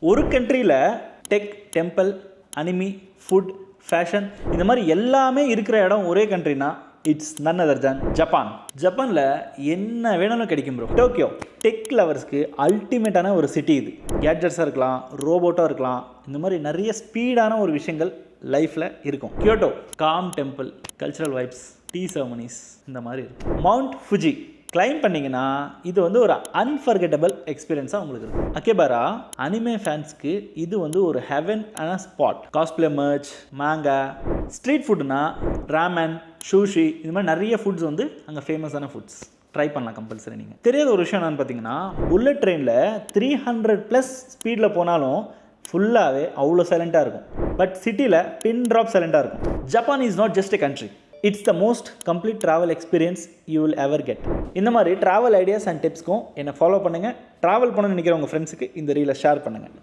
ஒரு கண்ட்ரியில் tech, temple, anime, food, fashion இந்த மாதிரி எல்லாமே இருக்கிற இடம் ஒரே கண்ட்ரினா it's none other than Japan. ஜப்பானில் என்ன வேணாலும் கிடைக்கும் ப்ரோ. டோக்கியோ டெக் லவர்ஸ்க்கு அல்டிமேட்டான ஒரு சிட்டி இது. கேட்ஜெட்ஸாக இருக்கலாம், ரோபோட்டாக இருக்கலாம், இந்த மாதிரி நிறைய ஸ்பீடான ஒரு விஷயங்கள் லைஃப்பில் இருக்கும். கியோட்டோ காம் temple, cultural vibes, tea ceremonies இந்த மாதிரி இருக்கும். மவுண்ட் ஃபுஜி கிளைம் பண்ணிங்கன்னா இது வந்து ஒரு அன்ஃபர்கெட்டபிள் எக்ஸ்பீரியன்ஸாக உங்களுக்கு இருக்கும். அகேபாரா அனிமே ஃபேன்ஸ்க்கு இது வந்து ஒரு ஹெவன் ஆன spot. Cosplay merch, manga, street ஃபுட்னா ராமன், சூஷி இந்த மாதிரி நிறைய ஃபுட்ஸ் வந்து அங்கே ஃபேமஸான ஃபுட்ஸ். ட்ரை பண்ணலாம் கம்பல்சரி. நீங்கள் தெரியாத ஒரு விஷயம் என்னன்னு பார்த்தீங்கன்னா, புல்லட் ட்ரெயினில் 300+ ஸ்பீடில் போனாலும் ஃபுல்லாகவே அவ்வளோ சைலண்ட்டாக இருக்கும். பட் சிட்டியில் பின் ட்ராப் சைலண்ட்டாக இருக்கும். Japan is not just a country, it's the most complete travel experience you will ever get. இந்த மாதிரி ட்ராவல் ஐடியாஸ் அண்ட் டிப்ஸ்க்கும் என்னை ஃபாலோ பண்ணுங்கள். ட்ராவல் பண்ணணும்னு நினைக்கிற உங்கள் ஃப்ரெண்ட்ஸுக்கு இந்த ரீலை ஷேர் பண்ணுங்கள்.